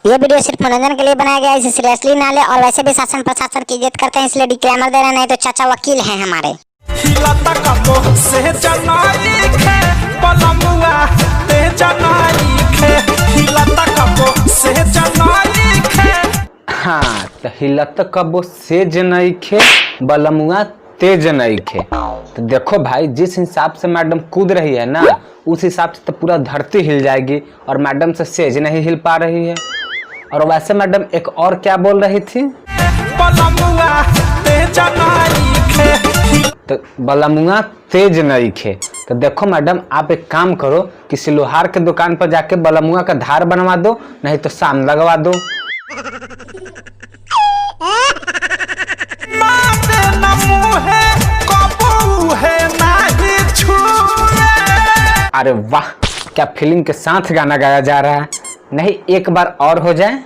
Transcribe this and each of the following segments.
ये वीडियो सिर्फ मनोरंजन के लिए बनाया गया है, इसे सीरियसली ना ले। और वैसे भी शासन प्रशासन की इज्जत करते हैं, इसलिए डिक्लेमर दे रहे, नहीं तो चाचा वकील हैं हमारे। हाँ तो हिलत कबो सेज नइखे बलमुआ तेज नइखे। तो देखो भाई, जिस हिसाब से मैडम कूद रही है ना, उस हिसाब से तो पूरा धरती हिल जाएगी, और मैडम से सेज नहीं हिल पा रही है। और वैसे मैडम एक और क्या बोल रही थी? तो बलमुआ तेज नइखे। तो देखो मैडम, आप एक काम करो, किसी लोहार के दुकान पर जाके बलमुआ का धार बनवा दो, नहीं तो साम लगवा दो। अरे वाह, क्या फीलिंग के साथ गाना गाया जा रहा है। नहीं एक बार और हो जाए।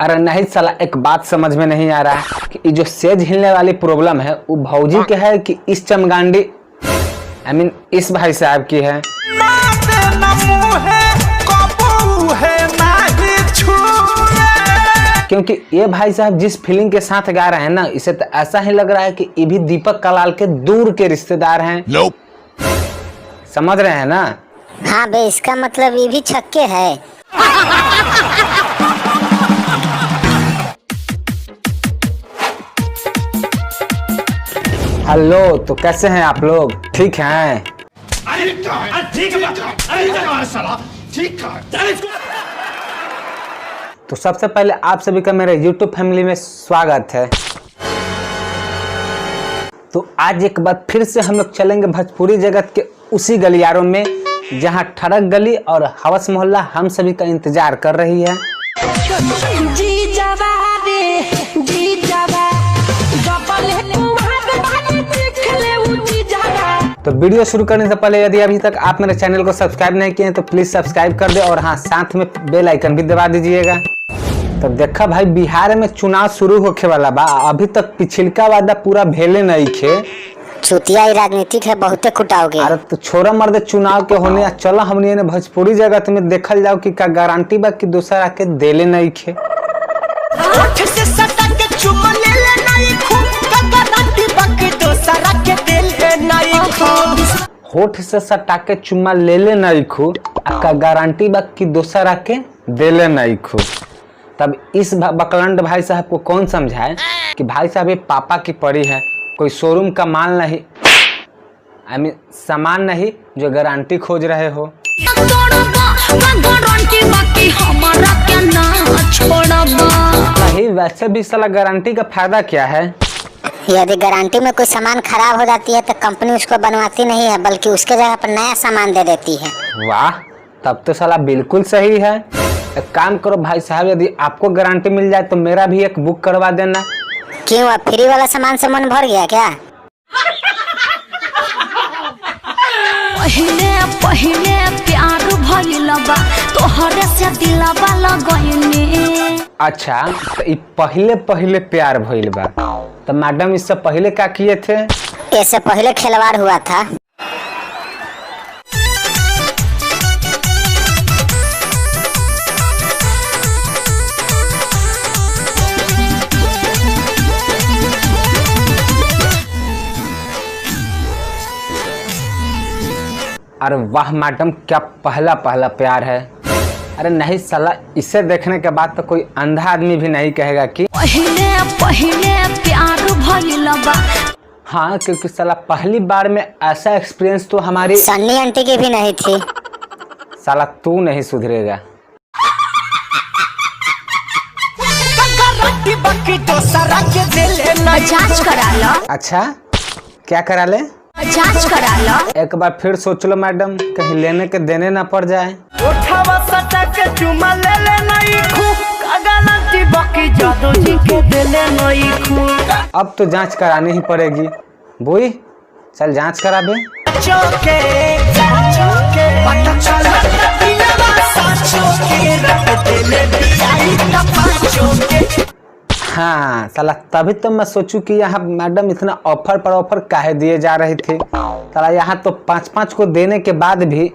अरे नहीं साला, एक बात समझ में नहीं आ रहा है कि ये जो सेज हिलने वाली प्रॉब्लम है वो भौजी के है कि इस चमगांडी इस भाई साहब की है। क्योंकि ये भाई साहब जिस फीलिंग के साथ गा रहे हैं ना, इसे तो ऐसा ही लग रहा है कि ये भी दीपक कलाल के दूर के रिश्तेदार हैं। समझ रहे हैं ना? हाँ बे, इसका मतलब ये भी छक्के है। हेलो, तो कैसे हैं आप लोग? ठीक हैं? तो सबसे पहले आप सभी का मेरे YouTube फैमिली में स्वागत है। तो आज एक बार फिर से हम लोग चलेंगे भोजपुरी जगत के उसी गलियारों में जहां ठड़क गली और हवस मोहल्ला हम सभी का इंतजार कर रही है। तो वीडियो शुरू करने से पहले यदि अभी तक आप मेरे चैनल को सब्सक्राइब नहीं किए हैं तो प्लीज सब्सक्राइब कर दे, और हाँ साथ में बेल आइकन भी दबा दीजिएगा। तो देखा भाई, बिहार में चुनाव शुरू होके वाला बा, अभी तक पिछिलका वादा पूरा भेले नहीं खे। चुतिया ही राजनीतिक है, बहुते कुटाओगे। अरे तो छोरा मर्द चुनाव के होने, चलो हमने भोजपुरी जगत में देखल जाओ कि का गारंटी बा कि दूसरा आके देले नहीं खे। होठ से सटा के चुम्मा ले ले नहीं खू, का गारंटी बा कि दूसरा के देले नहीं खू। तब इस बकलंड भाई साहब को कौन समझाए कि भाई साहब ये पापा की पड़ी है, कोई शोरूम का माल नहीं, सामान नहीं जो गारंटी खोज रहे हो। वैसे भी साला गारंटी का फायदा क्या है? यदि गारंटी में कोई सामान खराब हो जाती है तो कंपनी उसको बनवाती नहीं है, बल्कि उसके जगह पर नया सामान दे देती है। वाह, तब तो साला बिल्कुल सही है। एक काम करो भाई साहब, यदि आपको गारंटी मिल जाए तो मेरा भी एक बुक करवा देना। क्यों, अब फ्री वाला सामान से मन भर गया क्या? पहिले प्यार भइलबा तोहरे से दिलबा लगइने। अच्छा, तो ये पहले प्यार भइल बा, तो मैडम इससे पहले क्या किए थे? इससे पहले खिलवाड़ हुआ था। अरे वाह मैडम, क्या पहला प्यार है। अरे नहीं साला, इसे देखने के बाद तो कोई अंधा आदमी भी नहीं कहेगा कि पहिले प्यार भइलबा। हाँ, क्योंकि साला पहली बार में ऐसा एक्सपीरियंस तो हमारी सन्नी आंटी की भी नहीं थी। साला तू नहीं सुधरेगा। जांच करा लो। अच्छा, क्या करा ले? जांच करा लो। एक बार फिर सोच लो मैडम, कहीं लेने के देने ना पड़ जाए। अब तो जांच करानी ही पड़ेगी। बोई चल जांच करा बे। हाँ साला, तभी तो मैं सोचूं कि यहाँ मैडम इतना ऑफर पर ऑफर काहे दिए जा रही थी। साला यहाँ तो 5-5 को देने के बाद भी,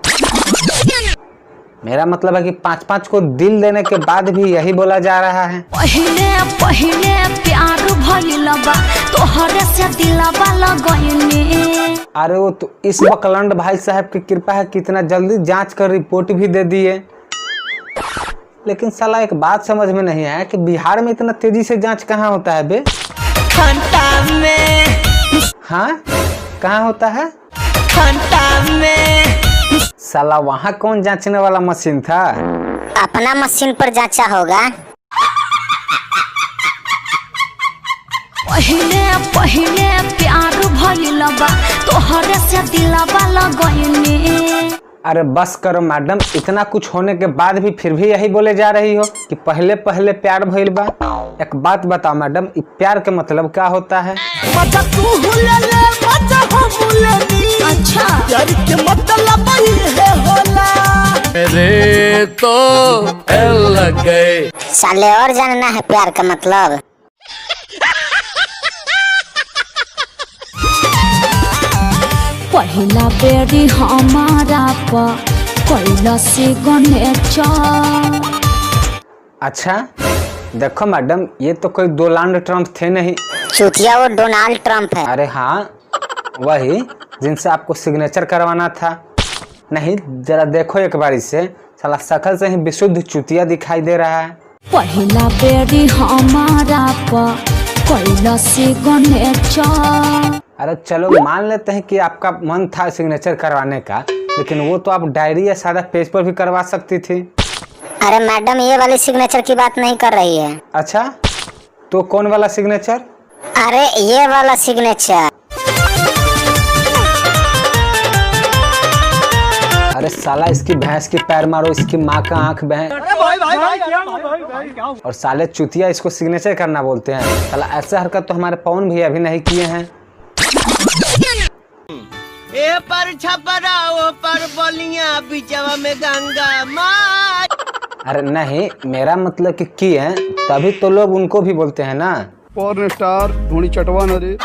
मेरा मतलब है कि 5-5 को दिल देने के बाद भी यही बोला जा रहा है। पहिले पहिले प्यार भइल बा तोहरे से दिलवा लगइने। अरे वो तो इस बकलंड भाई साहब की कृपा है, कितना जल्दी जांच कर रिपोर्ट भी दे दिए। लेकिन साला एक बात समझ में नहीं आया कि बिहार में इतना तेजी से जांच कहाँ होता है बे? घंटा में। हाँ, कहाँ होता है? घंटा में। साला वहाँ कौन जांचने वाला मशीन था? अपना मशीन पर जांचा होगा। पहिले पहिले प्यार भइल बा तोहरे से दिलवा लगइने। अरे बस करो मैडम, इतना कुछ होने के बाद भी फिर भी यही बोले जा रही हो कि पहले पहले प्यार भइल बा। एक बात बताओ मैडम, ये प्यार के मतलब क्या होता है? मजा तू हुलले मजा हम हुलनी। अच्छा प्यार के मतलब ये होला। मेरे तो एल लग गए। साले और जानना है प्यार का मतलब? पहिला बेरी हमारा कैला से गणेश। अच्छा देखो मैडम, ये तो कोई डोनाल्ड ट्रंप थे नहीं। चूतिया वो डोनाल्ड ट्रंप है। अरे हाँ, वही जिनसे आपको सिग्नेचर करवाना था। नहीं, जरा देखो एक बार इसे, साला शकल से ही विशुद्ध चूतिया दिखाई दे रहा है। पहिला बेरी हमारा कैला से गणेश। अरे चलो मान लेते हैं कि आपका मन था सिग्नेचर करवाने का, लेकिन वो तो आप डायरी या सादा पेज पर भी करवा सकती थी। अरे मैडम, ये वाली सिग्नेचर की बात नहीं कर रही है। अच्छा, तो कौन वाला सिग्नेचर? अरे ये वाला सिग्नेचर। अरे साला, इसकी भैंस की पैर मारो, इसकी माँ का आंख बह। और साले चुतिया इसको सिग्नेचर करना बोलते हैं। साला ऐसा हरकत तो हमारे पवन भैया भी नहीं किए हैं। ए पर छपरा ओ पर बलिया बिचवा में गंगा माँ। अरे नहीं, मेरा मतलब कि किए हैं तभी तो लोग उनको भी बोलते हैं ना। पॉर्न स्टार धोनी चटवा न रे।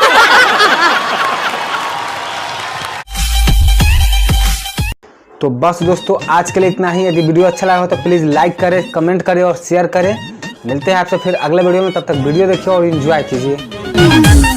तो बस दोस्तों, आज के लिए इतना ही। यदि वीडियो अच्छा लगा हो तो प्लीज़ लाइक करें, कमेंट करें और शेयर करें। मिलते हैं आपसे फिर अगले वीडियो में, तब तक वीडियो देखिए और एंजॉय कीजिए।